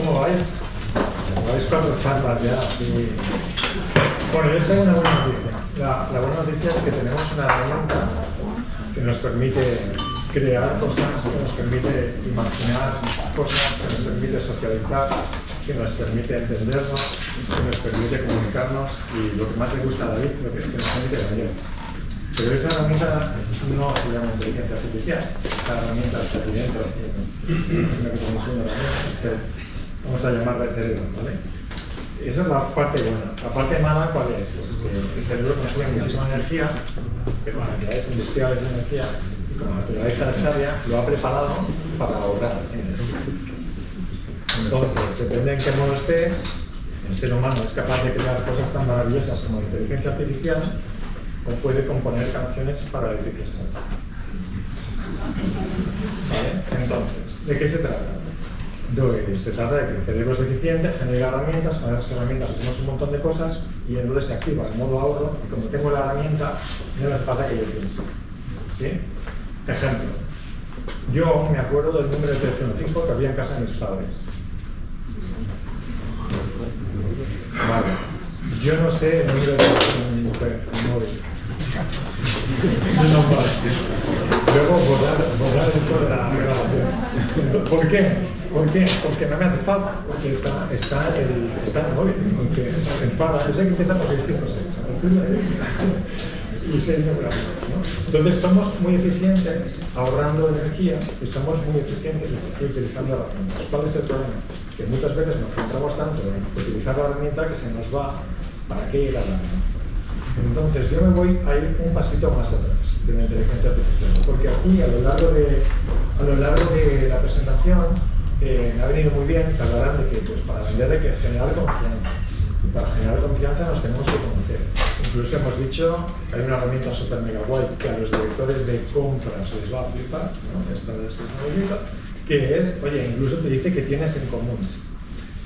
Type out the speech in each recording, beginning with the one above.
¿Cómo vais? Vais 4 charlas ya. Sí. Bueno, yo os tengo una buena noticia. La buena noticia es que tenemos una herramienta que nos permite crear cosas, que nos permite imaginar cosas, que nos permite socializar, que nos permite entendernos, que nos permite comunicarnos y lo que más le gusta a David, lo que nos permite leer. Pero esa herramienta no se llama inteligencia artificial, esta herramienta está aquí dentro, vamos a llamarla cerebro, ¿vale? Esa es la parte buena. La parte mala, ¿cuál es? Pues que el cerebro consume muchísima energía, pero las necesidades industriales de energía, y como la naturaleza es sabia, lo ha preparado para ahorrar energía. Entonces, depende en qué modo estés, el ser humano es capaz de crear cosas tan maravillosas como la inteligencia artificial, o puede componer canciones para electricidad. ¿Vale? Entonces, ¿de qué se trata? Se trata de que el cerebro es eficiente, genera herramientas, con esas herramientas hacemos un montón de cosas y entonces se activa el modo ahorro y como tengo la herramienta, no me hace falta que yo piense. ¿Sí? Ejemplo. Yo me acuerdo del número de teléfono fijo que había en casa de mis padres. Vale. Yo no sé el número de teléfono de mi mujer, el móvil. No vale. Luego borrar esto de la grabación. ¿Por qué? ¿Por qué? Porque no me hace falta, porque está en el móvil. Porque se enfada. Yo sé que empieza por 656. Y 6 neuronas, ¿no? Entonces somos muy eficientes ahorrando energía y somos muy eficientes utilizando herramientas. ¿Cuál es el problema? Que muchas veces nos centramos tanto en utilizar la herramienta que se nos va para qué ir a la herramienta. Entonces yo me voy a ir un pasito más atrás de la inteligencia artificial, porque aquí a lo largo de la presentación me ha venido muy bien que hablarán de que pues, para vender hay que generar confianza. Y para generar confianza nos tenemos que conocer. Incluso hemos dicho que hay una herramienta super mega guay que a los directores de compras les va a flipar, ¿no? Esta es una que es, oye, incluso te dice que tienes en común.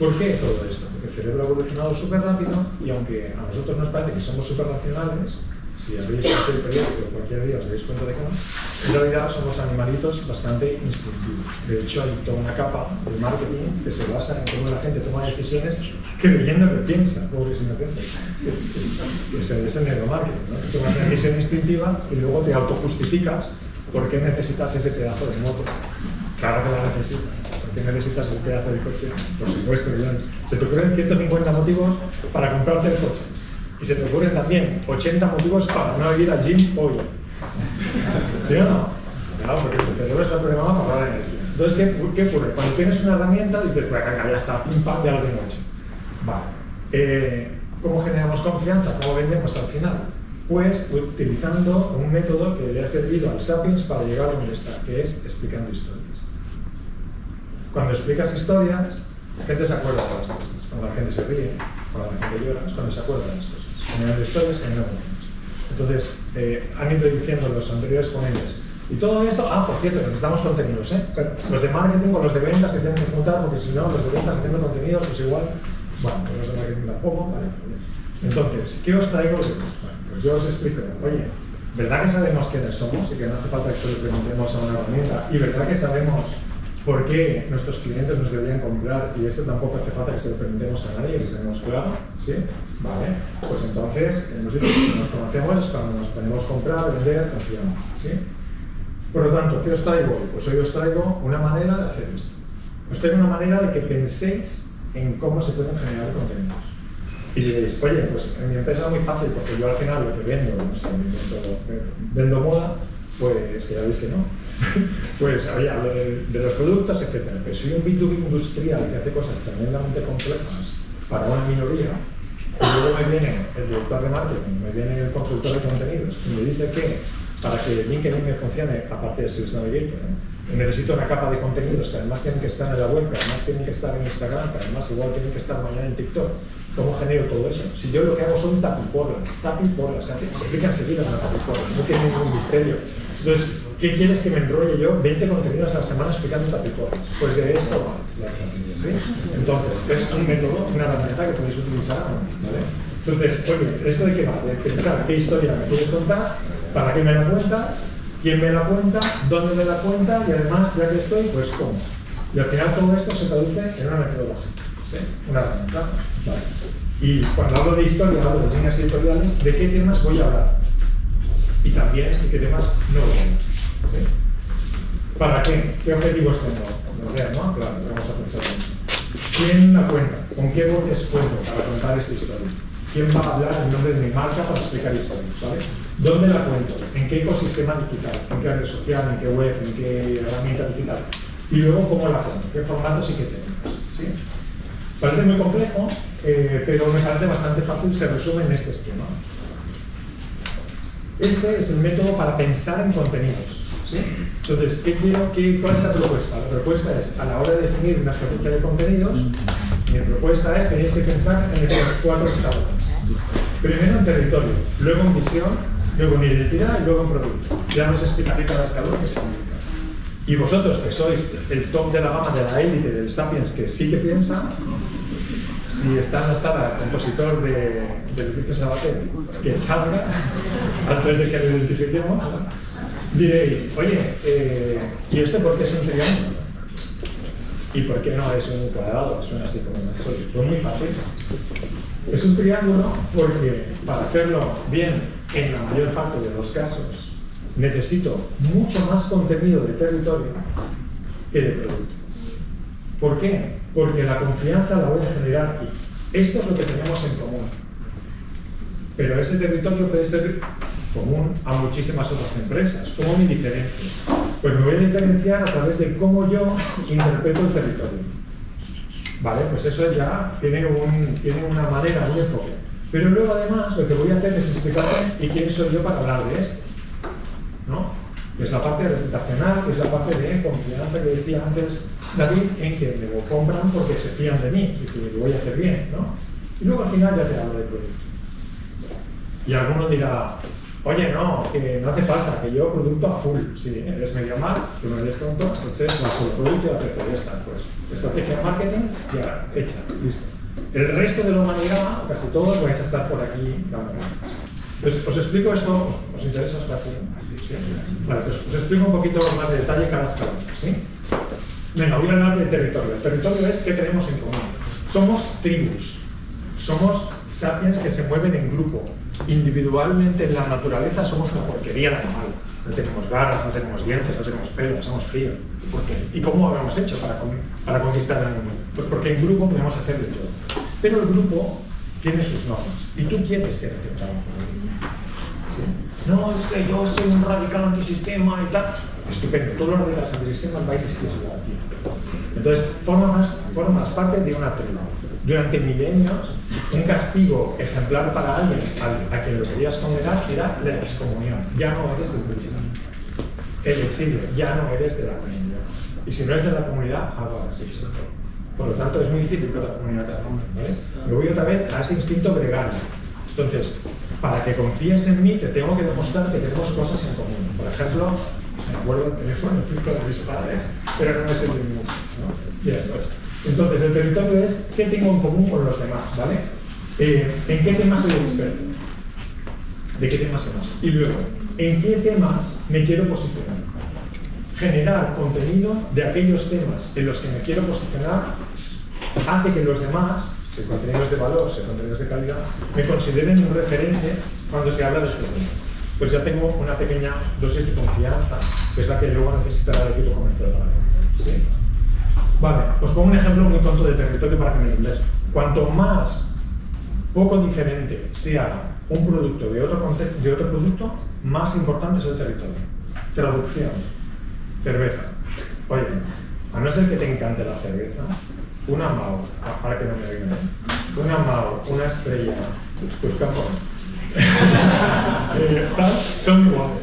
¿Por qué todo esto? Porque el cerebro ha evolucionado súper rápido y aunque a nosotros nos parece que somos súper racionales, si habéis visto el periódico cualquier día os dais cuenta de que no, en realidad somos animalitos bastante instintivos. De hecho, hay toda una capa de marketing que se basa en cómo la gente toma decisiones creyendo que piensa, pobres inocentes. Es el neuromarketing, ¿no? Tomas una decisión instintiva y luego te autojustificas por qué necesitas ese pedazo de moto. Claro que la necesitas. ¿Por qué necesitas ese pedazo de coche? Por supuesto, John. Se te ocurren 150 motivos para comprarte el coche. Y se te ocurren también 80 motivos para no ir al gym hoy. ¿Sí o no? Claro, porque tu cerebro está programado para ahorrar energía. Entonces, ¿qué ocurre? Cuando tienes una herramienta, dices, pues acá ya está, pim pam, ya lo tengo hecho. Vale. ¿Cómo generamos confianza? ¿Cómo vendemos al final? Pues utilizando un método que le ha servido al Sapiens para llegar a donde está, que es explicando historias. Cuando explicas historias, la gente se acuerda de las cosas. Cuando la gente se ríe, cuando la gente llora, es cuando se acuerda de las cosas. Generando historias, generando emociones. Entonces, han ido diciendo los anteriores ponentes. Y todo esto, por cierto, necesitamos contenidos, ¿eh? Pero los de marketing o los de ventas se tienen que juntar, porque si no, los de ventas haciendo contenidos, pues igual, bueno, pues los de marketing tampoco, ¿vale? Entonces, ¿qué os traigo? Bueno, pues yo os explico. Oye, ¿verdad que sabemos quiénes somos y que no hace falta que se lo preguntemos a una herramienta? ¿Y verdad que sabemos por qué nuestros clientes nos deberían comprar? Y esto tampoco hace falta que se lo preguntemos a nadie, lo tenemos claro, ¿sí? Vale, pues entonces, hemos dicho que si nos conocemos es cuando nos podemos comprar, vender, confiamos, ¿sí? Por lo tanto, ¿qué os traigo hoy? Pues hoy os traigo una manera de hacer esto. Os traigo una manera de que penséis en cómo se pueden generar contenidos. Y diréis, oye, pues en mi empresa es muy fácil porque yo al final lo que vendo, no sé, vendo moda, pues que ya veis que no. Pues oye, hablo de los productos, etc. Pero soy un B2B industrial que hace cosas tremendamente complejas para una minoría, y luego me viene el director de marketing, me viene el consultor de contenidos y me dice que para que LinkedIn me funcione, aparte de Sales Navigator, necesito una capa de contenidos que además tienen que estar en la web, que además tienen que estar en Instagram, que además igual tienen que estar mañana en TikTok. ¿Cómo genero todo eso? Si yo lo que hago son tapiporlas, se aplica enseguida una tapiporla, no tiene ningún misterio. Entonces, ¿qué quieres que me enrolle yo 20 contenidos a la semana explicando tapiporlas? Pues de esto va la estrategia, ¿sí? Entonces, es un método, una herramienta que podéis utilizar, ¿vale? Entonces, oye, ¿esto de qué va? De pensar qué historia me quieres contar, para qué me la cuentas, quién me la cuenta, dónde me la cuenta y además, ya que estoy, pues cómo. Y al final todo esto se traduce en una metodología, ¿sí? Una herramienta. Vale. Y cuando hablo de historia, hablo de líneas editoriales, ¿de qué temas voy a hablar? Y también de qué temas no voy a hablar. ¿Sí? ¿Para qué? ¿Qué objetivos tengo? ¿No? Claro, vamos a pensar en eso. ¿Quién la cuenta? ¿Con qué voces cuento para contar esta historia? ¿Quién va a hablar en nombre de mi marca para explicar historias? ¿Vale? ¿Dónde la cuento? ¿En qué ecosistema digital? ¿En qué red social? ¿En qué web? ¿En qué herramienta digital? Y luego, ¿cómo la cuento? ¿Qué formatos y qué técnicas? ¿Sí? Parece muy complejo, pero me parece bastante fácil, se resume en este esquema. Este es el método para pensar en contenidos. ¿Sí? Entonces, ¿cuál es la propuesta? La propuesta es, a la hora de definir una estrategia de contenidos, mi propuesta es, tenéis que pensar en estos 4 escalones. Primero en territorio, luego en visión, luego en identidad y luego en producto. Ya os explicaré cada escalón qué significa. Y vosotros, que sois el top de la gama de la élite del Sapiens, que sí que piensa, si está en la sala el compositor de Lucifer Sabater, que salga, antes de que lo identifiquemos, diréis, oye, ¿y esto por qué es un triángulo? ¿Y por qué no es un cuadrado? Suena así como más sólido. Pues muy fácil. Es un triángulo porque para hacerlo bien en la mayor parte de los casos necesito mucho más contenido de territorio que de producto. ¿Por qué? Porque la confianza la voy a generar aquí. Esto es lo que tenemos en común. Pero ese territorio puede ser común a muchísimas otras empresas. ¿Cómo me diferencio? Pues me voy a diferenciar a través de cómo yo interpreto el territorio. Vale, pues eso ya tiene una manera, un enfoque. Pero luego además lo que voy a hacer es explicarte y quién soy yo para hablar de esto, ¿no? Que es la parte reputacional, que es la parte de confianza que decía antes David, en que me lo compran porque se fían de mí y que lo voy a hacer bien, ¿no? Y luego al final ya te hablo de producto. Y alguno dirá, oye, no, que no hace falta, que yo producto a full. Si eres medio mal, que no eres tonto, entonces vas al producto y a precio, ya está. Pues estrategia de marketing ya hecha, listo. El resto de la humanidad, casi todos, vais a estar por aquí dando. Pues os explico esto, ¿os interesa hasta aquí? ¿Sí? Vale, pues os explico un poquito más de detalle cada escalón, ¿sí? Venga, voy a hablar del territorio. El territorio es qué tenemos en común. Somos tribus, somos sapiens que se mueven en grupo. Individualmente en la naturaleza somos una porquería de animal. No tenemos garras, no tenemos dientes, no tenemos pelo, somos fríos. ¿Por qué? ¿Y cómo lo hemos hecho para conquistar el mundo? Pues porque en grupo podemos hacer de todo. Pero el grupo tiene sus normas y tú quieres ser aceptado por el grupo. ¿Sí? No, es que yo soy un radical antisistema y tal. Estupendo, todos los radicales antisistema vais vestidos igual aquí. Entonces, formas parte de una tribu. Durante milenios, un castigo ejemplar para alguien a quien lo querías condenar era la excomunión. Ya no eres del grupo. El exilio, ya no eres de la comunidad. Y si no eres de la comunidad, algo has hecho. Por lo tanto, es muy difícil que otra comunidad te acepte, ¿vale? Me voy otra vez a ese instinto gregario. Entonces, para que confíes en mí, te tengo que demostrar que tenemos cosas en común. Por ejemplo, me acuerdo del teléfono fijo de mis padres, pero no es el mismo, ¿no? Bien, pues, entonces, el territorio es qué tengo en común con los demás, ¿vale? ¿En qué temas soy experto? ¿De qué temas sé más? Y luego, ¿en qué temas me quiero posicionar? Generar contenido de aquellos temas en los que me quiero posicionar hace que los demás, si contenidos de valor, si contenidos de calidad, me consideren un referente cuando se habla de este tema. Pues ya tengo una pequeña dosis de confianza, que es la que luego necesitará el equipo comercial. ¿Sí? Vale, os pongo un ejemplo muy tonto de territorio para que me entendáis. Cuanto más poco diferente sea un producto de otro producto, más importante es el territorio. Traducción. Cerveza. Oye, a no ser que te encante la cerveza, una Mao, para que no me digan, una Mao, una Estrella, pues campo. Son iguales.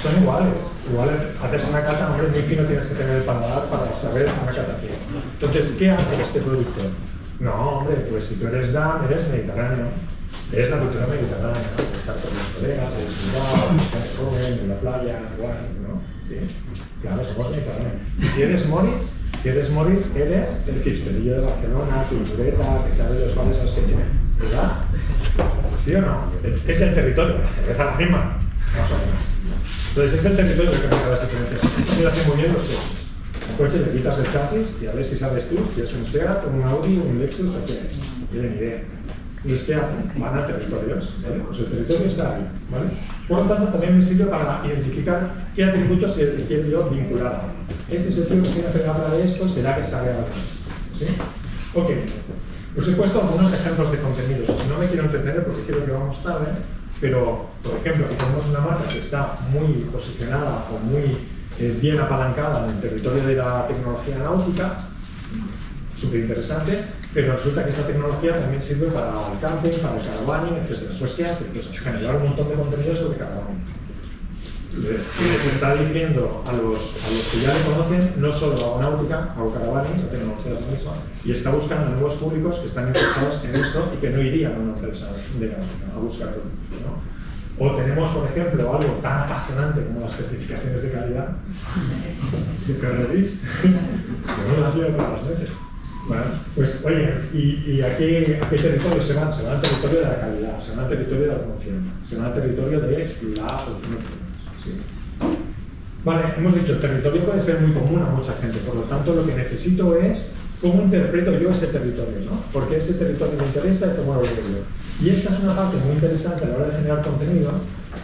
Son iguales. Igual haces una cata, hombre, muy fino tienes que tener el paladar para saber una catación. Entonces, ¿qué hace este producto? No, hombre, pues si tú eres DAM, eres mediterráneo. Eres la cultura mediterránea, ¿no? Estar con los colegas, eres cuidado, joven, en la playa, igual, ¿no? Sí, claro, somos mediterráneos. Y si eres Moritz, eres el hipsterillo de Barcelona, cultureta, que sabe los vales a los que tiene. ¿Verdad? ¿Sí o no? Es el territorio, la cerveza la cima, más o menos. Entonces es el territorio que marca las diferencias. Y lo hacen muy bien los coches. coche le quitas el chasis y a ver si sabes tú si es un SEAT, un Audi, un Lexus o qué es. No tienen idea. Entonces, ¿qué hacen? Van a territorios, ¿vale? Pues el territorio está ahí, ¿vale? Por lo tanto, también me sirve para identificar qué atributos quiero yo vincular a. Este es el tío que siempre habla de esto, será que sabe algo de esto, ¿sí? Ok. Os he puesto algunos ejemplos de contenidos. No me quiero entender porque quiero que vamos tarde, pero, por ejemplo, aquí tenemos una marca que está muy posicionada o muy bien apalancada en el territorio de la tecnología náutica, súper interesante, pero resulta que esa tecnología también sirve para el camping, para el caravaning, etc. Pues, ¿qué hace? Pues generar un montón de contenidos sobre caravaning. Les está diciendo a los que ya le conocen, no solo aeronáutica, caravaning, la tecnología es la misma, y está buscando nuevos públicos que están interesados en esto y que no irían a una empresa de náutica a buscar productos, ¿no? O tenemos, por ejemplo, algo tan apasionante como las certificaciones de calidad, que reís, que no las veo todas las noches. Bueno, pues oye, ¿y a qué territorio se van? Se van al territorio de la calidad, se van al territorio de la confianza, se van al territorio de la solución. Sí. Vale, hemos dicho, el territorio puede ser muy común a mucha gente, por lo tanto lo que necesito es cómo interpreto yo ese territorio, ¿no? Porque ese territorio me interesa y cómo lo veo yo. Y esta es una parte muy interesante a la hora de generar contenido,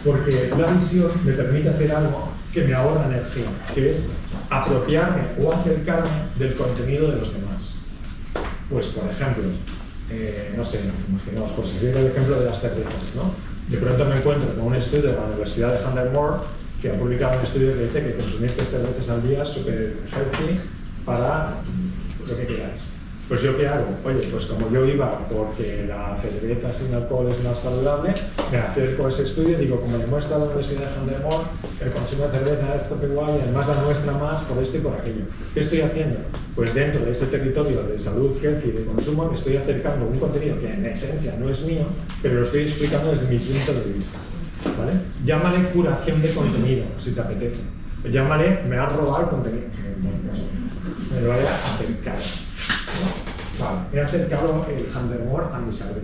porque la visión me permite hacer algo que me ahorra energía, que es apropiarme o acercarme del contenido de los demás. Pues, por ejemplo, no sé, imaginaos, por seguir el ejemplo de las cervezas, ¿no? De pronto me encuentro con un estudio de la Universidad de Hunter que ha publicado un estudio que dice que consumir 3 cervezas al día es súper healthy para lo que queráis. Pues yo, ¿qué hago? Oye, pues como yo iba porque la cerveza sin alcohol es más saludable, me acerco a ese estudio y digo, como demuestra la Universidad de Hunter, el consumo de cerveza es tope guay y además la muestra más por esto y por aquello. ¿Qué estoy haciendo? Pues dentro de ese territorio de salud, healthy y de consumo me estoy acercando a un contenido que en esencia no es mío, pero lo estoy explicando desde mi punto de vista. ¿Vale? Llámale curación de contenido, si te apetece. Llámale, me has robado el contenido. Me lo he acercado. Vale, he acercado el Hunter a mi salud.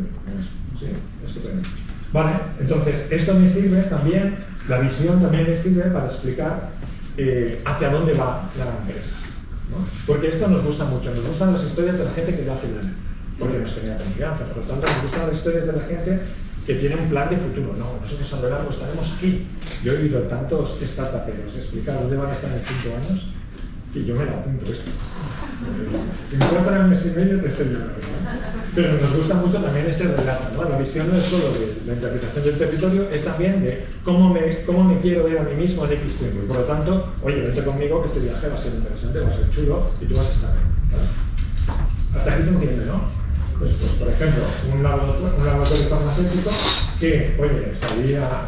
Sí, estupendo. Vale, entonces esto me sirve también, la visión también me sirve para explicar hacia dónde va la empresa, ¿no? Porque esto nos gusta mucho, nos gustan las historias de la gente que lo hace bien, porque nos genera confianza, por lo tanto nos gustan las historias de la gente que tiene un plan de futuro. No, nosotros a lo largo estaremos aquí. Yo he oído tantos startuperos explicar dónde van a estar en 5 años y yo me la apunto esto. Si me encuentran en un mes y medio te estoy llorando, ¿no? Pero nos gusta mucho también ese relato, ¿no? La visión no es solo de la interpretación del territorio, es también de cómo me quiero ver a mí mismo en X tiempo. Y por lo tanto, oye, vente conmigo que este viaje va a ser interesante, va a ser chulo y tú vas a estar bien, ¿vale? Hasta aquí se entiende, ¿no? Pues por ejemplo, un laboratorio farmacéutico que, oye, se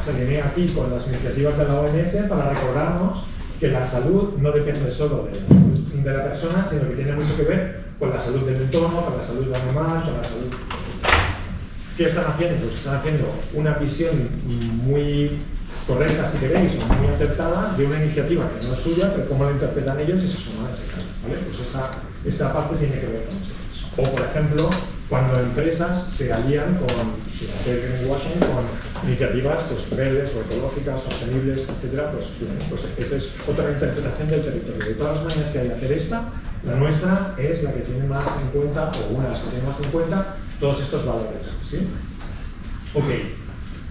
alinea aquí con las iniciativas de la OMS para recordarnos que la salud no depende solo de la salud de la persona, sino que tiene mucho que ver con la salud del entorno, con la salud del animal, con la salud... ¿Qué están haciendo? Pues están haciendo una visión muy correcta, si queréis, o muy acertada de una iniciativa que no es suya, pero cómo la interpretan ellos y se suman a ese caso, ¿vale? Pues esta parte tiene que ver con eso. O, por ejemplo, cuando empresas se alían con, sin hacer greenwashing, con iniciativas pues, verdes o ecológicas, sostenibles, etc., pues esa es otra interpretación del territorio. De todas las maneras que hay de hacer esta, la nuestra es la que tiene más en cuenta, o una de las que tiene más en cuenta, todos estos valores, ¿sí? Ok.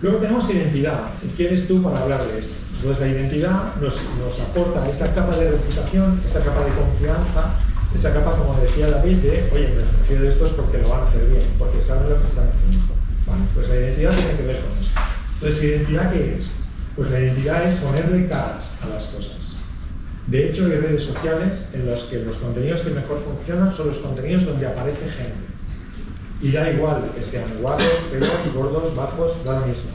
Luego tenemos identidad. ¿Quién eres tú para hablar de esto? Entonces la identidad nos aporta esa capa de reputación, esa capa de confianza, esa capa, como decía David, de, oye, me desconfío de estos porque lo van a hacer bien, porque saben lo que están haciendo. Vale, pues la identidad tiene que ver con eso. Entonces, ¿identidad qué es? Pues la identidad es ponerle caras a las cosas. De hecho, hay redes sociales en las que los contenidos que mejor funcionan son los contenidos donde aparece gente. Y da igual que sean guapos, pelos, gordos, bajos, da lo mismo.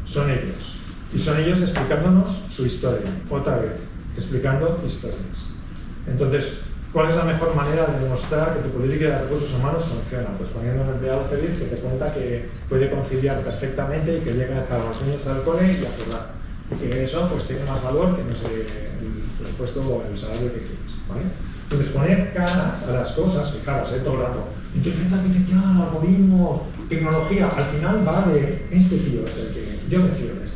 Son ellos. Y son ellos explicándonos su historia. Otra vez, explicando historias. Entonces, ¿cuál es la mejor manera de demostrar que tu política de recursos humanos funciona? Pues poniendo un empleado feliz que te cuenta que puede conciliar perfectamente y que llega a los niños al cole y a jugar. Y que eso pues, tiene más valor que no sé, el presupuesto o el salario que quieres, ¿vale? Entonces, poner caras a las cosas, fijaros, todo el rato, inteligencia artificial, algoritmos, tecnología, al final va de este tío, es el que yo me fío de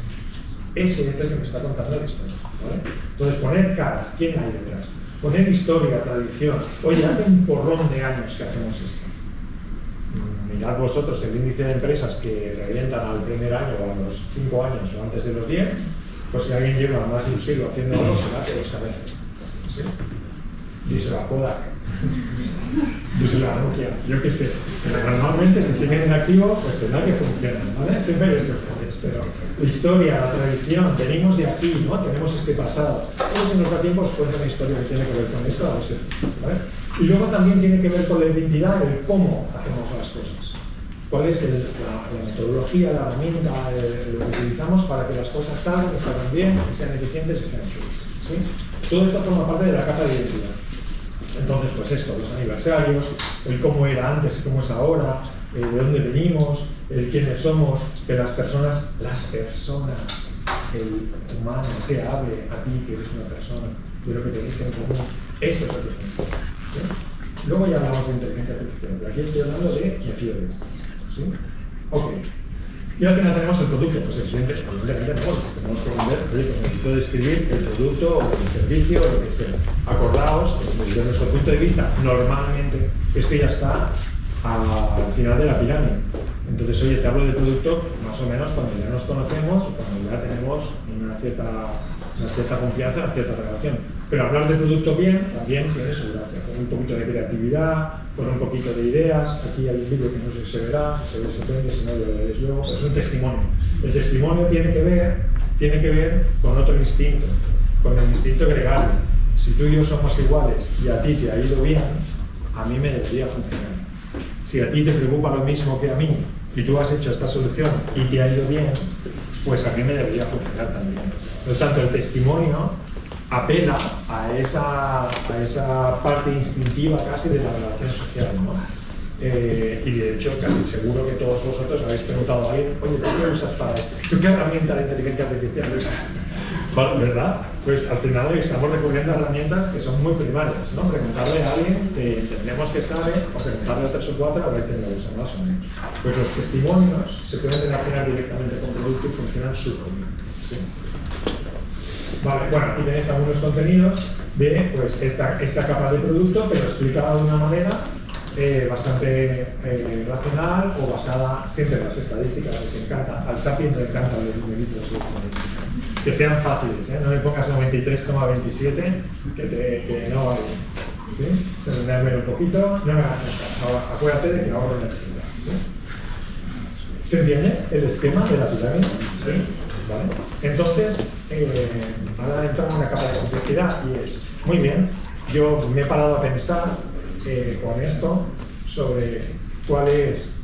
este es el que me está contando la historia, ¿vale? Entonces, poner caras, ¿quién hay detrás? Poner historia, tradición. Oye, hace un porrón de años que hacemos esto. Mirad vosotros el índice de empresas que revientan al primer año o a los 5 años o antes de los 10, pues si alguien lleva más de un siglo haciendo algo, será que lo sabe. ¿Sí? Díselo a Kodak, díselo a Nokia, yo qué sé. Pero normalmente si siguen en activo, pues será que funcionan, ¿vale? Siempre hay estos procesos, pero la historia, la tradición, venimos de aquí, ¿no? Tenemos este pasado. Todos si nos da tiempo os cuento una historia que tiene que ver con esto, a ver si, ¿vale? Y luego también tiene que ver con la identidad, el cómo hacemos las cosas. ¿Cuál es la metodología, la herramienta, lo que utilizamos para que las cosas salgan bien, que sean eficientes y sean chulas? ¿Sí? Todo esto forma parte de la capa de identidad. Entonces, pues esto, los aniversarios, el cómo era antes y cómo es ahora, de dónde venimos, el quiénes somos, que las personas, el humano te hable a ti, que eres una persona, de lo que tenéis en común, eso es lo que funciona. ¿Sí? Luego ya hablamos de inteligencia artificial, pero aquí estoy hablando de me fío de esto. ¿Sí? Ok. Y al final tenemos el producto, pues evidentemente tenemos que vender, necesito describir el producto o el servicio o lo que sea. Acordaos, desde nuestro punto de vista, normalmente esto ya está al final de la pirámide. Entonces, oye, te hablo de producto más o menos cuando ya nos conocemos o cuando ya tenemos una cierta confianza, una cierta relación. Pero hablar de producto bien también tiene su gracia, con un poquito de creatividad, con un poquito de ideas. Aquí hay un vídeo que no sé si se verá, se sorprende, si no lo veréis luego, pero es un testimonio. El testimonio tiene que ver con otro instinto, con el instinto gregario. Si tú y yo somos iguales y a ti te ha ido bien, a mí me debería funcionar. Si a ti te preocupa lo mismo que a mí y tú has hecho esta solución y te ha ido bien, pues a mí me debería funcionar también. Por lo tanto, el testimonio apela a esa parte instintiva casi de la relación social, ¿no? Y de hecho, casi seguro que todos vosotros habéis preguntado a alguien, oye, ¿tú qué usas para esto? ¿Tú qué herramienta de inteligencia artificial usas? Vale, ¿verdad? Pues al final estamos recurriendo a herramientas que son muy primarias, ¿no? Preguntarle a alguien que entendemos que sabe, o preguntarle a 3 o 4 a ver quién lo usa más o menos. Pues los testimonios se pueden relacionar directamente con producto y funcionan súper bien. ¿Sí? Vale, bueno, aquí tenéis algunos contenidos de pues, esta capa de producto, pero explicada de una manera bastante racional o basada siempre en las estadísticas. Les encanta, al Sapiens le encanta los numeritos de estadística. Que sean fáciles, ¿eh? No me pongas 93,27 que no va bien. ¿Sí? Terminarme un poquito, no me hagas pensar. Acuérdate de que ahorro energía. ¿Sí? ¿Se entiende el esquema de la pirámide? ¿Sí? ¿Vale? Entonces, ahora entramos en una capa de complejidad y es, muy bien, yo me he parado a pensar con esto sobre cuáles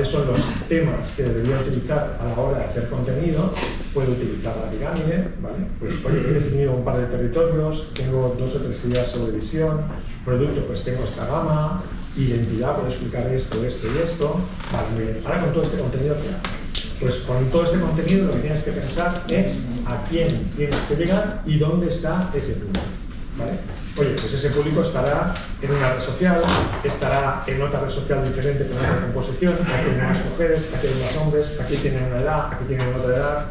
son los temas que debería utilizar a la hora de hacer contenido. Puedo utilizar la pirámide, ¿vale? Pues oye, he definido un par de territorios, tengo 2 o 3 ideas sobre visión, producto, pues tengo esta gama, identidad, puedo explicar esto y esto. Vale, muy bien. Ahora con todo este contenido, ¿qué hago? Pues con todo este contenido lo que tienes que pensar es a quién tienes que llegar y dónde está ese público, ¿vale? Oye, pues ese público estará en una red social, estará en otra red social diferente con otra composición, aquí hay más mujeres, aquí hay más hombres, aquí tienen una edad, aquí tienen otra edad,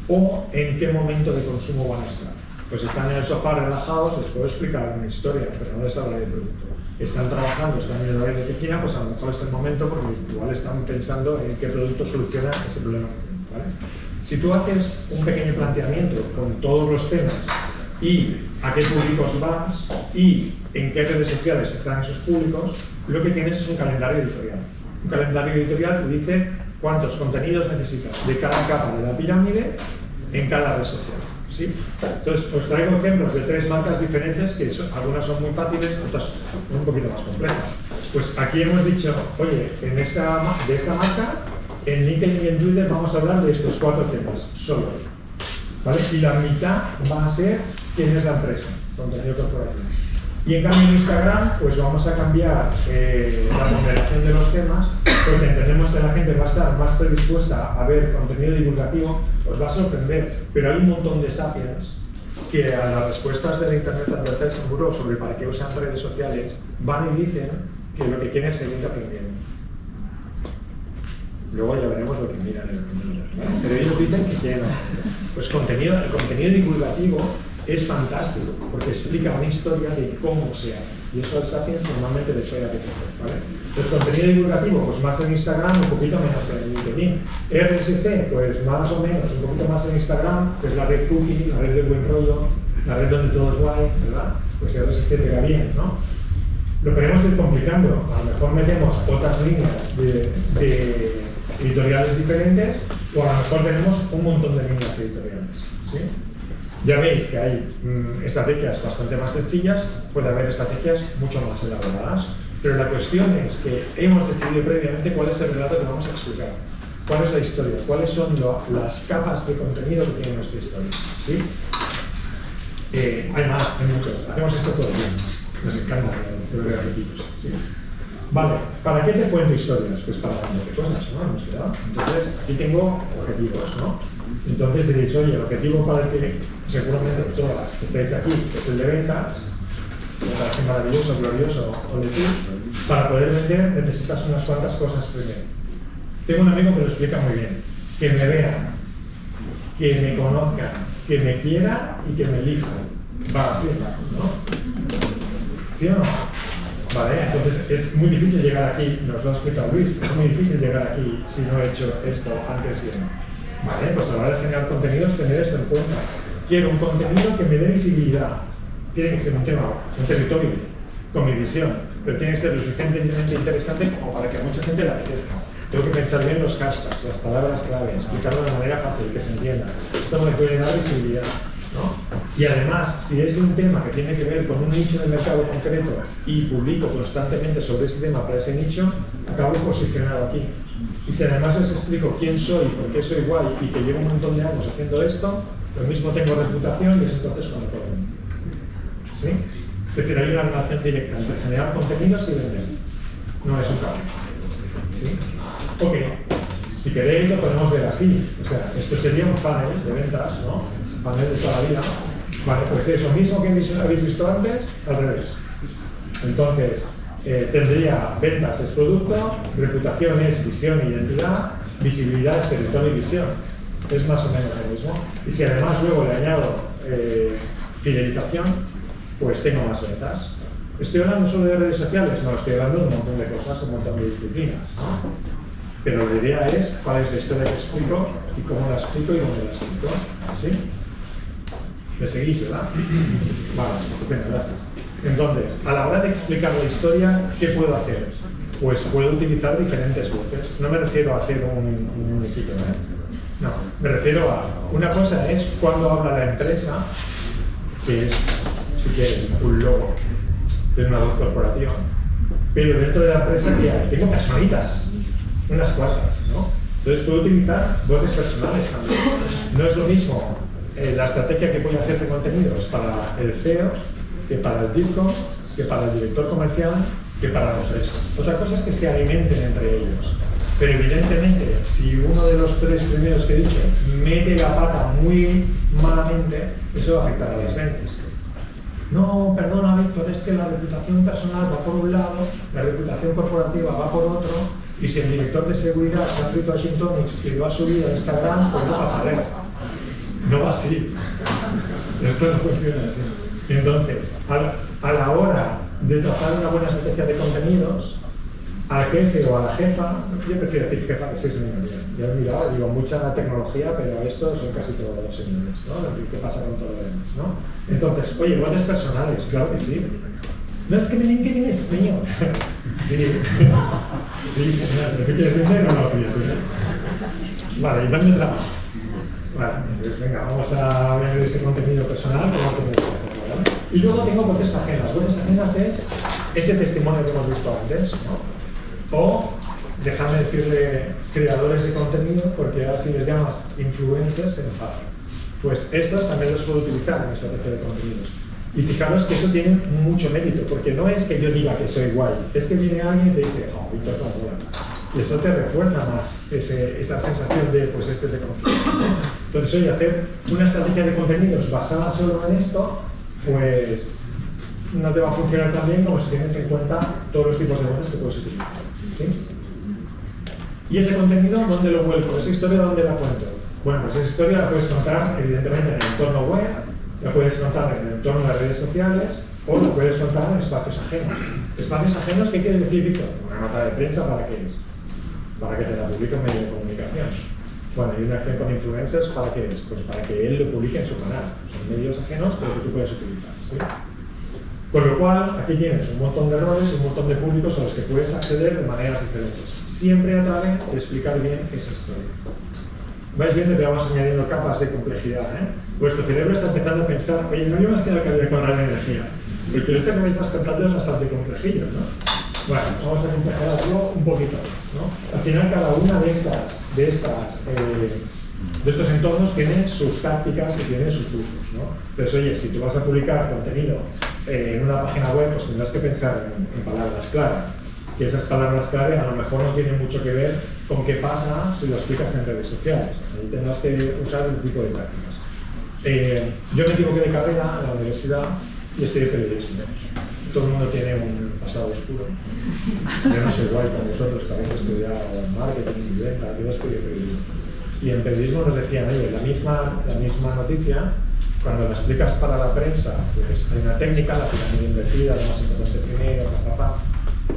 o en qué momento de consumo van a estar. Pues están en el sofá relajados, les puedo explicar una historia, pero no les hablaré de producto. Están trabajando, están en el horario de oficina, pues a lo mejor es el momento porque igual están pensando en qué producto soluciona ese problema, ¿vale? Si tú haces un pequeño planteamiento con todos los temas y a qué públicos vas y en qué redes sociales están esos públicos, lo que tienes es un calendario editorial. Un calendario editorial que dice cuántos contenidos necesitas de cada capa de la pirámide en cada red social. ¿Sí? Entonces, os traigo ejemplos de 3 marcas diferentes, que algunas son muy fáciles, otras son un poquito más complejas. Pues aquí hemos dicho, oye, de esta marca, en LinkedIn y en Twitter vamos a hablar de estos 4 temas, solo. ¿Vale? Y la mitad va a ser quién es la empresa, contenido corporativo. Y en cambio en Instagram, pues vamos a cambiar la ponderación de los temas, porque entendemos que la gente va a estar más predispuesta a ver contenido divulgativo, os va a sorprender, pero hay un montón de sapiens que a las respuestas del Internet Advertising Bureau sobre para qué usan redes sociales, van y dicen que lo que quieren es seguir aprendiendo. Luego ya veremos lo que miran en el contenido, ¿vale? Pero ellos dicen que quieren aprender. Pues el contenido divulgativo es fantástico, porque explica una historia de cómo se hace. Y eso al Sapiens normalmente le suele apetecer, ¿vale? Entonces, contenido divulgativo, pues más en Instagram, un poquito menos en LinkedIn. RSC, pues más o menos, un poquito más en Instagram, que es la red cookie, la red de buen rollo, la red donde todo es guay, ¿verdad? Pues RSC pega bien, ¿no? Lo queremos ir complicando. A lo mejor metemos otras líneas de editoriales diferentes, o a lo mejor tenemos un montón de líneas editoriales, ¿sí? Ya veis que hay estrategias bastante más sencillas, puede haber estrategias mucho más elaboradas, pero la cuestión es que hemos decidido previamente cuál es el relato que vamos a explicar, cuál es la historia, cuáles son las capas de contenido que tiene nuestra historia, ¿sí? Hay más, hay muchos. Hacemos esto todo bien, nos encanta los arquetipos, ¿sí? Vale, ¿para qué te cuento historias? Pues para aprender cosas, ¿no? Hemos quedado. Entonces, aquí tengo objetivos, ¿no? Entonces diréis, oye, el objetivo para el que seguramente todas que estáis aquí es el de ventas, me parece maravilloso, glorioso, o de ti. Para poder vender necesitas unas cuantas cosas primero. Tengo un amigo que lo explica muy bien. Que me vean, que me conozcan, que me quieran y que me elijan. Va así, ¿no? ¿Sí o no? Vale, entonces es muy difícil llegar aquí, nos lo ha explicado Luis, es muy difícil llegar aquí si no he hecho esto antes bien. Vale, pues a la hora de generar contenidos, tener esto en cuenta. Quiero un contenido que me dé visibilidad. Tiene que ser un tema, un territorio, con mi visión, pero tiene que ser lo suficientemente interesante como para que a mucha gente le apetezca. Tengo que pensar bien los hashtags, las palabras clave, explicarlo de manera fácil, que se entienda. Esto me puede dar visibilidad, ¿no? Y además, si es un tema que tiene que ver con un nicho de mercado concreto y publico constantemente sobre ese tema para ese nicho, acabo posicionado aquí. Y si además les explico quién soy, por qué soy guay y que llevo un montón de años haciendo esto, lo mismo tengo reputación y es entonces cuando puedo vender. ¿Sí? Es decir, hay una relación directa entre generar contenidos y vender. No es un cambio. ¿Sí? Ok. Si queréis lo podemos ver así. O sea, esto sería un funnel de ventas, ¿no? Un funnel de toda la vida. Vale, pues es lo mismo que habéis visto antes, al revés. Entonces, tendría ventas es producto, reputación es visión e identidad, visibilidad es territorio y visión. Es más o menos lo mismo. Y si además luego le añado fidelización, pues tengo más ventas. ¿Estoy hablando solo de redes sociales? No, estoy hablando de un montón de cosas, un montón de disciplinas. Pero la idea es cuál es la historia que explico y cómo la explico y dónde la explico. ¿Sí? ¿Me seguís, verdad? Vale, estupendo, gracias. Entonces, a la hora de explicar la historia, ¿qué puedo hacer? Pues puedo utilizar diferentes voces. No me refiero a hacer un muñequito, ¿eh? No, me refiero a... Una cosa es cuando habla la empresa, que es, si quieres, un logo de una voz corporativa. Pero dentro de la empresa, ¿qué hay? Tengo personitas, unas cuantas, ¿no? Entonces puedo utilizar voces personales también. No es lo mismo la estrategia que voy a hacer de contenidos para el CEO, que para el DIRCOM, que para el director comercial, que para la empresa. Otra cosa es que se alimenten entre ellos. Pero evidentemente, si uno de los tres primeros que he dicho mete la pata muy malamente, eso va a afectar a las ventas. No, perdona, Víctor, es que la reputación personal va por un lado, la reputación corporativa va por otro, y si el director de seguridad se ha frito a Gin Tonics y lo ha subido a Instagram, pues no pasa nada. No va así. Esto no funciona así. Entonces, a la hora de trazar una buena estrategia de contenidos, al jefe o a la jefa, yo prefiero decir jefa que sois minoría. Ya he mirado, digo, mucha tecnología, pero estos son casi todos los señores, ¿no? ¿Qué pasa con todo lo demás, no? Entonces, oye, voces personales, claro que sí. No es que mi LinkedIn es mío. Sí. Sí, ¿qué quieres vender o no? Vale, ¿y dónde trabajo? Vale, pues venga, vamos a ver ese contenido personal, como tengo que hacerlo, ¿vale? Y luego tengo voces ajenas. Voces ajenas es ese testimonio que hemos visto antes, ¿no? O, déjame decirle, creadores de contenido, porque ahora si les llamas influencers se enfadan. Pues estos también los puedo utilizar en esta estrategia de contenidos. Y fijaros que eso tiene mucho mérito, porque no es que yo diga que soy guay, es que viene alguien y te dice, oh, Víctor, cómo mola. Y eso te refuerza más esa sensación de, pues este es de conocimiento. Entonces, oye, hacer una estrategia de contenidos basada solo en esto, pues no te va a funcionar tan bien como si tienes en cuenta todos los tipos de voces que puedes utilizar. ¿Sí? ¿Y ese contenido dónde lo vuelco? ¿Esa historia dónde la cuento? Bueno, pues esa historia la puedes contar evidentemente en el entorno web, La puedes contar en el entorno de redes sociales o lo puedes contar en espacios ajenos. ¿Espacios ajenos qué quiere decir, Víctor? Una nota de prensa, ¿para qué es? Para que te la publique un medio de comunicación. Bueno, y una acción con influencers, ¿para qué es? Pues para que él lo publique en su canal. Son medios ajenos, pero que tú puedes utilizar, ¿sí? Con lo cual, aquí tienes un montón de errores y un montón de públicos a los que puedes acceder de maneras diferentes. Siempre a través de explicar bien esa historia. Vais viendo que vamos añadiendo capas de complejidad, ¿eh? Vuestro cerebro está empezando a pensar, oye, no me más queda que había que ahorrar energía, porque esto que me estás contando es bastante complejillo, ¿no? Bueno, vamos a complejarlo un poquito, ¿no? Al final, cada una de estos entornos tiene sus tácticas y tiene sus usos, ¿no? Entonces, oye, si tú vas a publicar contenido en una página web, pues tendrás que pensar en palabras clave. Que esas palabras clave a lo mejor no tienen mucho que ver con qué pasa si lo explicas en redes sociales. Ahí tendrás que usar un tipo de prácticas. Yo me equivoqué de carrera en la universidad y estudié periodismo. Todo el mundo tiene un pasado oscuro. Yo no soy igual como vosotros, que habéis estudiado marketing y venta, yo estudié periodismo. Y en periodismo nos decían, oye, la misma noticia, cuando la explicas para la prensa, pues hay una técnica, la pirámide invertida, lo más importante primero,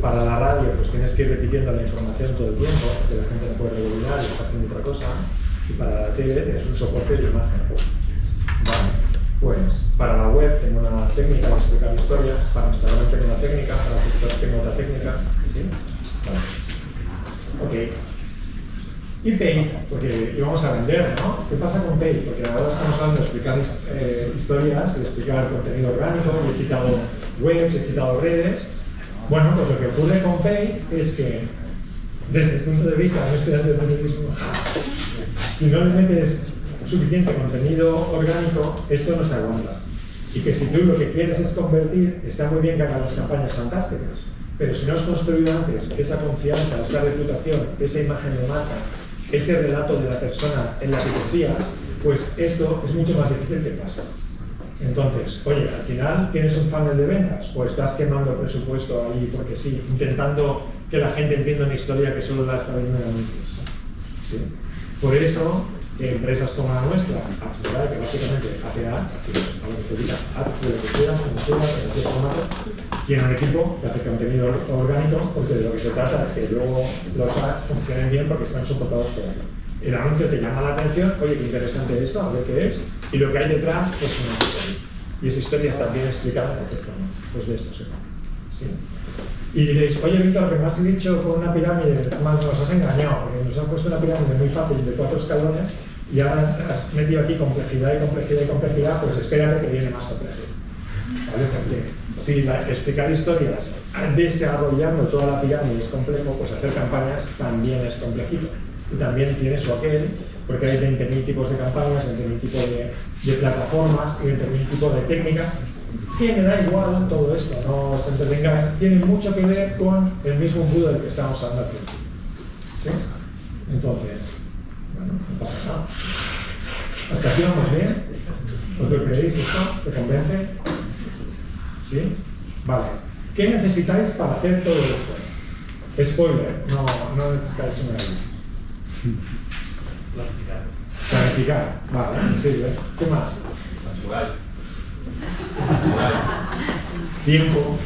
Para la radio, pues tienes que ir repitiendo la información todo el tiempo, porque la gente no puede rebobinar y está haciendo otra cosa. Y para la tele tienes un soporte de imagen. Vale, pues para la web tengo una técnica de explicar historias, para Instagram tengo una técnica, para TikTok tengo otra técnica. ¿Sí? Vale. Ok. Y Paid, porque íbamos a vender, ¿no? ¿Qué pasa con Paid? Porque ahora estamos hablando de explicar historias, de explicar contenido orgánico, y he citado webs, he citado redes. Bueno, pues lo que ocurre con Paid es que, desde el punto de vista de un estudiante de periodismo, si no le metes suficiente contenido orgánico, esto no se aguanta. Y que si tú lo que quieres es convertir, está muy bien que hagan las campañas fantásticas, pero si no has construido antes esa confianza, esa reputación, esa imagen de marca, ese relato de la persona en la que confías, pues esto es mucho más difícil que pasa. Entonces, oye, al final tienes un funnel de ventas o estás quemando el presupuesto ahí porque sí, intentando que la gente entienda una historia que solo la está viendo en anuncios. ¿Sí? Por eso, empresas como la nuestra, Ads, que básicamente hace ads, a lo que se diga, ads de lo que quieras, como quieras, en cualquier formato, tiene un equipo que hace contenido orgánico, porque de lo que se trata es que luego los ads funcionen bien porque están soportados por ahí. El anuncio te llama la atención, oye, qué interesante esto, a ver qué es, y lo que hay detrás es una historia. Y esa historia está bien explicada de qué forma. Pues de esto se trata. ¿Sí? Y diréis, oye, Víctor, lo que me has dicho con una pirámide, nos has engañado, porque nos han puesto una pirámide muy fácil de 4 escalones y ahora has metido aquí complejidad y complejidad y complejidad, pues espérate que viene más complejidad. ¿Vale? Porque si explicar historias desarrollando toda la pirámide es complejo, pues hacer campañas también es complejito. Y también tiene su aquel, porque hay 20.000 tipos de campañas, 20.000 tipos de plataformas y 20.000 tipos de técnicas, que me da igual todo esto, no os entretengáis, tiene mucho que ver con el mismo embudo del que estamos hablando aquí. ¿Sí? Entonces, bueno, no pasa nada. ¿Hasta aquí vamos bien? ¿Os lo creéis esto? ¿Te convence? ¿Sí? Vale. ¿Qué necesitáis para hacer todo esto? Spoiler, no necesitáis una ayuda. Planificar, vale, me sirve. ¿Qué más? Tiempo.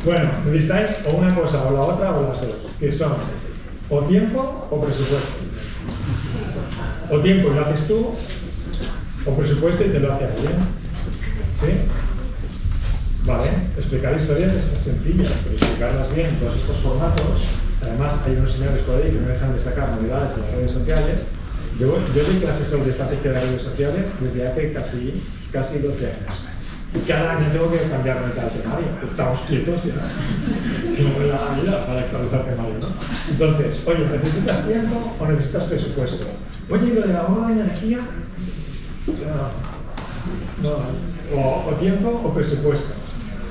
Bueno, necesitáis o una cosa o la otra o las dos, que son o tiempo o presupuesto. O tiempo y lo haces tú, o presupuesto y te lo hace alguien. ¿Sí? Vale, explicar historias es sencillo, pero explicarlas bien en todos estos formatos. Además, hay unos señores por ahí que no dejan de sacar novedades en las redes sociales. Yo doy clases sobre estrategia de redes sociales desde hace casi 12 años. Y cada año tengo que cambiar el temario. Estamos quietos ya. No me da la vida para actualizar el temario, ¿no? Entonces, oye, ¿necesitas tiempo o necesitas presupuesto? Oye, ¿y lo del ahorro de energía? No. O tiempo o presupuesto.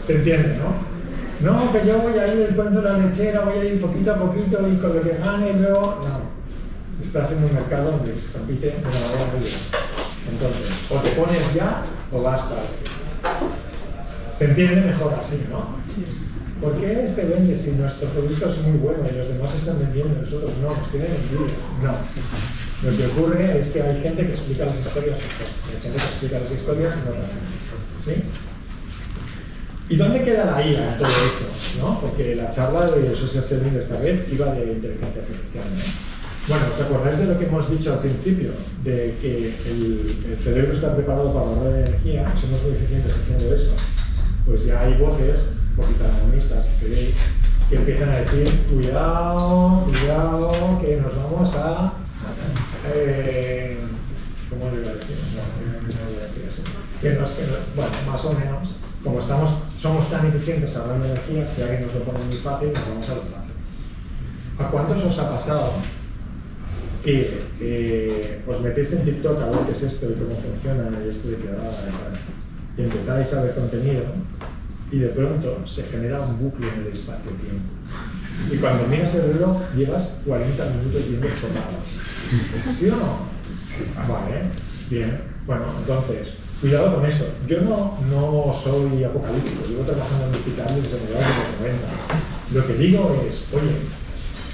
¿Se entiende, no? No, que yo voy a ir del cuento de la lechera, voy a ir poquito a poquito y con lo que gane luego... No, estás en un mercado donde se compite de una manera muy bien. Entonces, o te pones ya o basta. Se entiende mejor así, ¿no? ¿Por qué este vende si nuestro producto es muy bueno y los demás están vendiendo y nosotros no? Nos tienen envidia. No. Lo que ocurre es que hay gente que explica las historias mejor. Hay gente que explica las historias no tan bien. ¿Sí? ¿Y dónde queda la IA en todo esto? ¿No? Porque la charla de social selling de esta vez iba de inteligencia artificial, ¿no? Bueno, ¿os acordáis de lo que hemos dicho al principio? De que el cerebro está preparado para ahorrar energía, somos muy eficientes haciendo eso. Pues ya hay voces, un poquito anarquistas, si queréis, que empiezan a decir, cuidado, cuidado, que nos vamos a... ¿cómo le iba a decir? No voy a decir eso. Bueno, más o menos, como somos tan eficientes ahorrando energía, si alguien nos lo pone muy fácil, nos vamos a lo fácil. ¿A cuántos os ha pasado que os metéis en TikTok a ver qué es esto y cómo funciona y esto de que y empezáis a ver contenido y de pronto se genera un bucle en el espacio-tiempo? Y cuando miras el reloj llevas 40 minutos viendo jornadas. ¿Sí o no? Vale, bien. Bueno, entonces, cuidado con eso. Yo no soy apocalíptico, llevo trabajando en digital desde mediados de los 90. Lo que digo es, oye,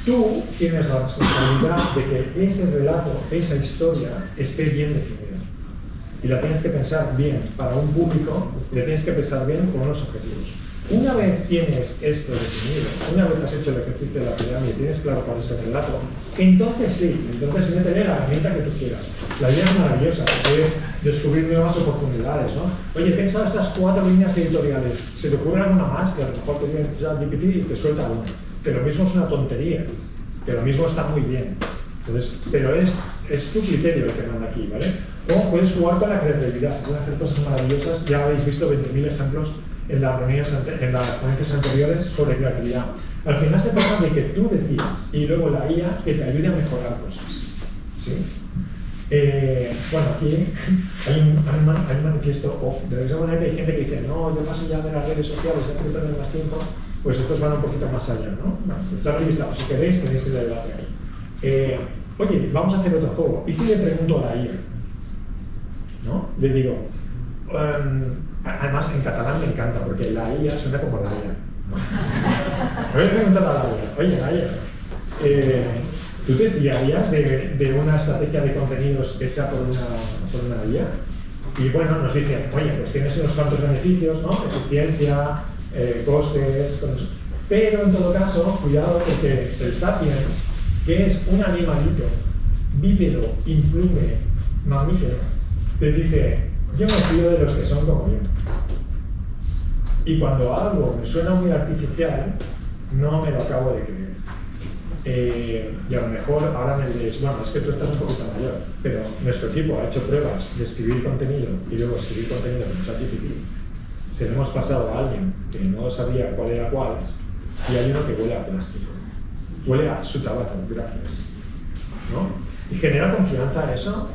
tú tienes la responsabilidad de que ese relato, esa historia, esté bien definida. Y la tienes que pensar bien para un público, le tienes que pensar bien con unos objetivos. Una vez tienes esto definido, una vez has hecho el ejercicio de la pirámide y tienes claro cuál es el relato, entonces sí, entonces métele la herramienta que tú quieras. La vida es maravillosa, puedes descubrir nuevas oportunidades, ¿no? Oye, he pensado estas 4 líneas editoriales, ¿se te ocurre alguna más? Que a lo mejor te viene ChatGPT y te suelta una. Que lo mismo es una tontería, que lo mismo está muy bien. Entonces, pero es tu criterio el que manda aquí, ¿vale? O puedes jugar con la creatividad, se pueden hacer cosas maravillosas, ya habéis visto 20.000 ejemplos en las ponencias anteriores sobre creatividad. Al final se trata de que tú decidas y luego la IA que te ayude a mejorar cosas. ¿Sí? Bueno, aquí hay un manifiesto off. De la misma manera que hay gente que dice, no, yo paso ya de las redes sociales, ya quiero tener más tiempo, pues estos van un poquito más allá, ¿no? Echadle vistazo, si queréis, tenéis el debate ahí. Oye, vamos a hacer otro juego. ¿Y si le pregunto a la IA? ¿No? Le digo, además en catalán me encanta, porque la IA suena como la IA. Voy a preguntar a la IA, oye, la IA, ¿tú te fiarías de una estrategia de contenidos hecha por una IA? Y bueno, nos dicen, oye, pues tienes unos cuantos beneficios, ¿no? Eficiencia, costes, pero en todo caso, cuidado porque el Sapiens, que es un animalito bípedo, implume, mamífero, te dice, yo me fío de los que son como yo. Y cuando algo me suena muy artificial, no me lo acabo de creer. Y a lo mejor ahora me diréis, bueno, es que tú estás un poquito mayor, pero nuestro equipo ha hecho pruebas de escribir contenido y luego escribir contenido con ChatGPT. Se lo hemos pasado a alguien que no sabía cuál era cuál, y hay uno que huele a plástico, huele a su tabaco, gracias, ¿no? Y genera confianza eso.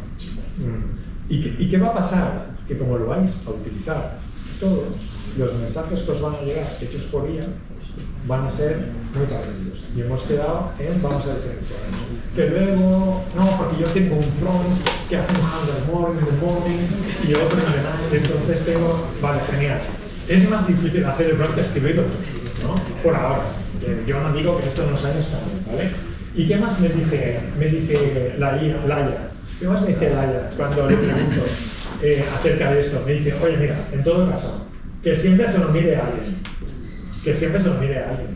¿Y qué va a pasar? Que como lo vais a utilizar todos, los mensajes que os van a llegar hechos por IA van a ser muy parecidos. Y hemos quedado en, vamos a diferenciar eso. Que luego, no, porque yo tengo un front que hace un 100 morning y otro en the night, entonces tengo, vale, genial. Es más difícil hacer el front que escribirlo, ¿no? Por ahora. Yo no digo que esto en unos años cambie, ¿vale? ¿Y qué más me dice la IA? ¿Qué más me dice la IA cuando le pregunto acerca de esto? Me dice, oye, mira, en todo caso, que siempre se lo mire a alguien. Que siempre se lo mire a alguien.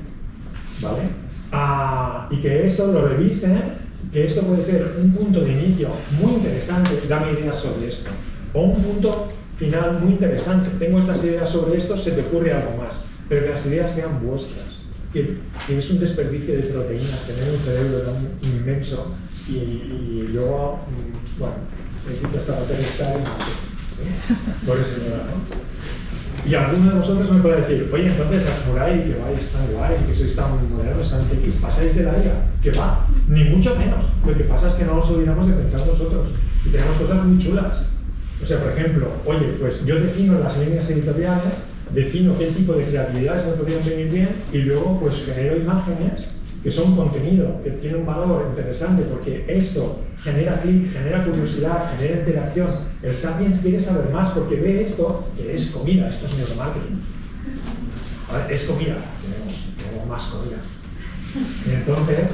¿Vale? Y que esto lo revise, que esto puede ser un punto de inicio muy interesante, dame ideas sobre esto. O un punto final muy interesante. Tengo estas ideas sobre esto, se te ocurre algo más. Pero que las ideas sean vuestras. Que es un desperdicio de proteínas tener un cerebro tan inmenso y luego, bueno, necesitas a estar en ¿sí? Por eso, ¿no? Y alguno de vosotros me puede decir, oye, entonces Axmurai, que vais tan guays y que sois tan modernos, tan X, pasáis de la IA, que va, ni mucho menos. Lo que pasa es que no nos olvidamos de pensar nosotros y tenemos cosas muy chulas. O sea, por ejemplo, oye, pues yo defino las líneas editoriales, defino qué tipo de creatividades me podrían venir bien y luego pues genero imágenes que son contenido, que tiene un valor interesante porque esto genera clic, genera curiosidad, genera interacción. El Sapiens quiere saber más porque ve esto, que es comida, esto es neuromarketing. ¿Vale? Es comida, tenemos más comida. Y entonces,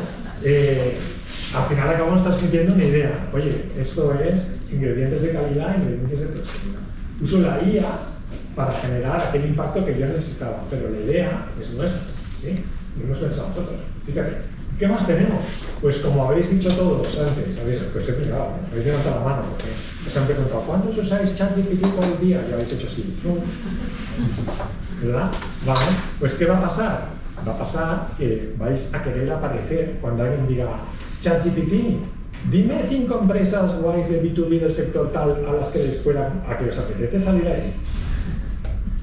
al final acabamos transmitiendo una idea. Oye, esto es ingredientes de calidad, ingredientes de proximidad. Uso la IA para generar aquel impacto que yo necesitaba, pero la idea es nuestra, ¿sí? No hemos pensado nosotros. Fíjate, ¿qué más tenemos? Pues como habéis dicho todos antes, pues he explicado, ¿no? Habéis levantado la mano, porque os han preguntado, ¿cuántos usáis ChatGPT todo el día? Y habéis hecho así, ¿verdad? Vale, pues ¿qué va a pasar? Va a pasar que vais a querer aparecer cuando alguien diga, ChatGPT, dime 5 empresas guays de B2B del sector tal a las que les puedan, a que os apetece salir ahí.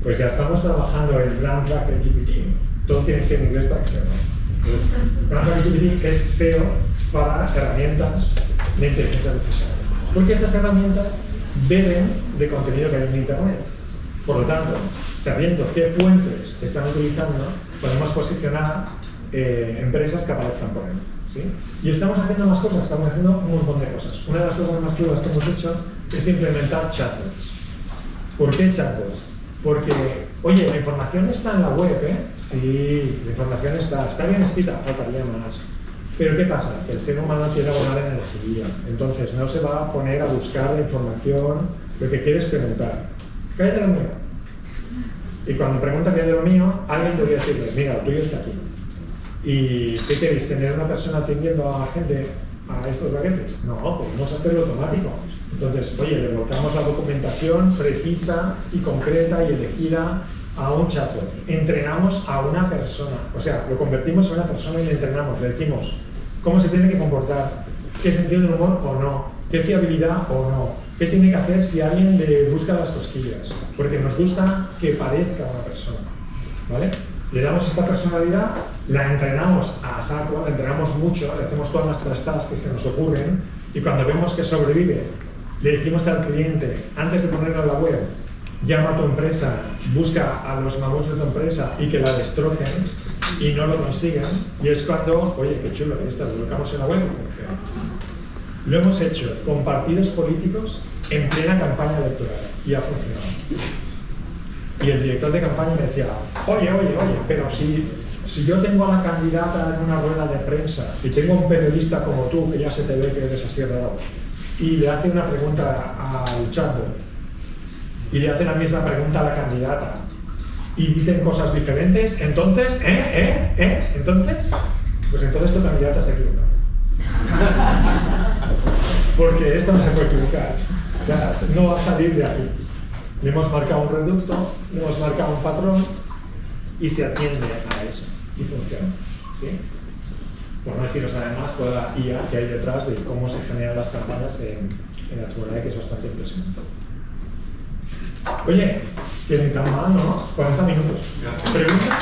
Pues ya estamos trabajando el Brand Tracker GPT. Todo tiene que ser en inglés para que sea, ¿no? Entonces, Brand Tracker GPT es SEO para herramientas de inteligencia artificial. Porque estas herramientas beben de contenido que hay en Internet. Por lo tanto, sabiendo qué fuentes están utilizando, podemos posicionar empresas que aparezcan por ahí, ¿sí? Y estamos haciendo más cosas, estamos haciendo un montón de cosas. Una de las cosas más chulas que hemos hecho es implementar chatbots. ¿Por qué chatbots? Porque, oye, la información está en la web, ¿eh? Sí, la información está bien escrita, faltaría más. Pero ¿qué pasa? Que el ser humano quiere abonar energía, entonces no se va a poner a buscar la información, lo que quiere es preguntar. ¿Qué hay de lo mío? Y cuando pregunta qué hay de lo mío, alguien podría decirle, mira, lo tuyo está aquí. ¿Y qué queréis? ¿Tener una persona atendiendo a gente a estos paquetes? No, podemos hacerlo automático. Entonces, oye, le volcamos la documentación precisa y concreta y elegida a un chatbot. Entrenamos a una persona, o sea, lo convertimos en una persona y le entrenamos, le decimos cómo se tiene que comportar, qué sentido del humor o no, qué fiabilidad o no, qué tiene que hacer si alguien le busca las cosquillas, porque nos gusta que parezca una persona, ¿vale? Le damos esta personalidad, la entrenamos a saco, la entrenamos mucho, le hacemos todas nuestras tasks que se nos ocurren y cuando vemos que sobrevive, le decimos al cliente, antes de ponerlo en la web, llama a tu empresa, busca a los mamuts de tu empresa y que la destrocen y no lo consigan, y es cuando, oye, qué chulo, lo colocamos en la web y funciona. Lo hemos hecho con partidos políticos en plena campaña electoral y ha funcionado. Y el director de campaña me decía, oye, pero si yo tengo a la candidata en una rueda de prensa y tengo un periodista como tú, que ya se te ve que eres así raro, y le hace una pregunta al chatbot, y le hace la misma pregunta a la candidata, y dicen cosas diferentes, entonces, entonces, pues entonces tu candidata se equivoca. Porque esto no se puede equivocar, o sea, no va a salir de aquí. Le hemos marcado un reducto, le hemos marcado un patrón y se atiende a eso y funciona, ¿sí? Por no deciros además toda la IA que hay detrás de cómo se generan las campañas en Adsmoney, que es bastante impresionante. Oye, que ni tan mal, ¿no? 40 minutos. ¿Preguntas?